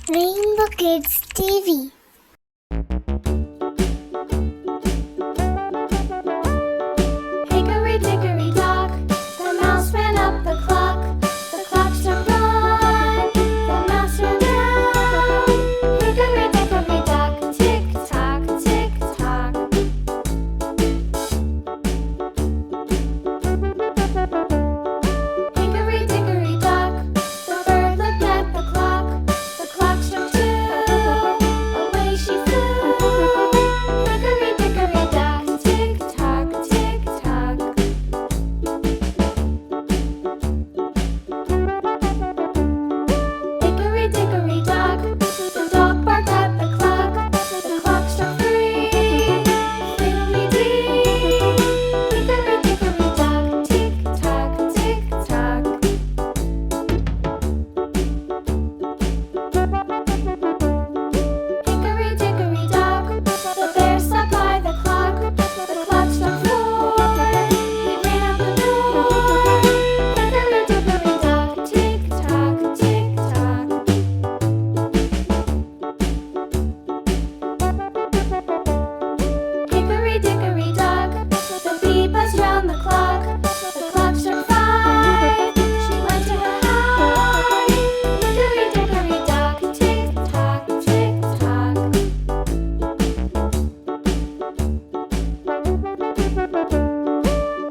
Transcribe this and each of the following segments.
Rainbow Kids TV. Hickory dickory dock, the mouse ran up the clock. The clock struck one, the mouse ran down. Hickory dickory dock, tick tock, tick tock. Hickory dickory dock, the bird looked at the clock. The clock struck two, away she flew. Hickory dickory dock, tick tock, tick tock. Hickory dickory dock, the dog barked at the clock. The clock struck three, fiddly-dee. Hickory dickory dock, tick tock, tick tock. Hickory dickory dock, the bear sat by the clock. The clock struck four, he ran out the door. Hickory dickory dock, tick tock, tick tock. Hickory dickory dock, the bee buzzed round the clock. The clock struck five, she went to her hive. Hickory dickory dock, tick tock, tick tock.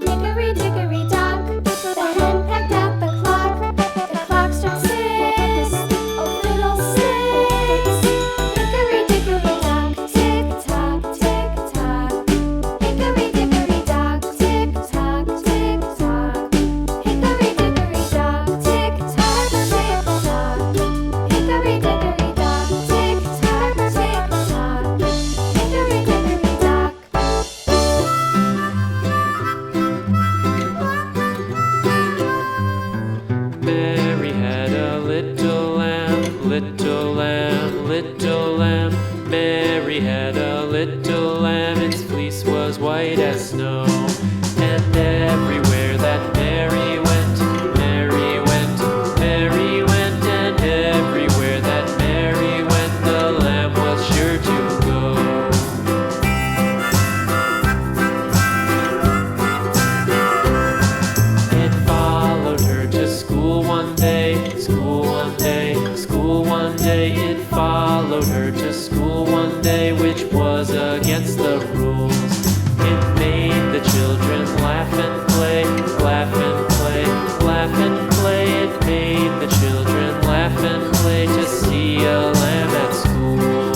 Hickory dickory dock, the hen pecked at the clock. The clock struck six, oh fiddlesticks. Hickory dickory dock, tick tock, tick tock. Hickory dickory dock, tick tock, tick tock. Hickory dickory dock, tick tock, tick tock. Hickory dickory dock, tick tock, tick tock. Hickory dickory dock. Mary had a little lamb, little lamb, little lamb. Mary had a little lamb, its fleece was white as snow. And everywhere that Mary went, Mary went, Mary went. And everywhere that Mary went, the lamb was sure to go. It followed her to school one day, school one day, school one day. It followed her to school one day, which was against the rules. It made the children laugh and play, laugh and play, laugh and play. It made the children laugh and play to see a lamb at school.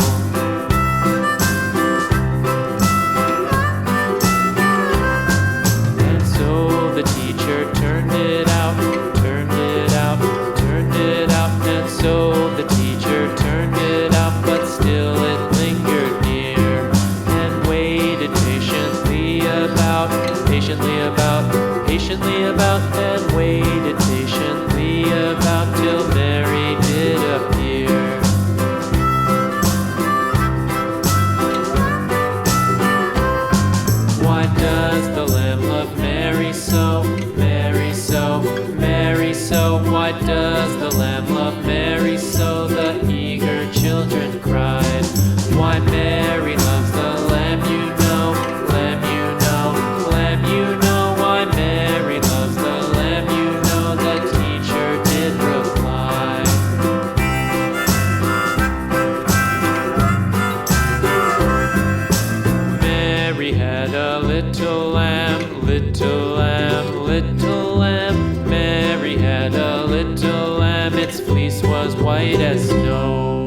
And so the teacher turned it out, turned it out, turned it out. And so the teacher turned it out, but still it lingered near and waited patiently about, patiently about, patiently about, and waited patiently about till Mary did appear. Why does the lamb love Mary so, Mary so, Mary so? Why does the lamb love Mary so? The eager children cried. Why Mary loves the lamb, you know, lamb, you know, lamb, you know. Why Mary loves the lamb, you know, the teacher did reply. Mary had a little lamb, little lamb, little lamb. Mary had a little lamb, its fleece was white as snow.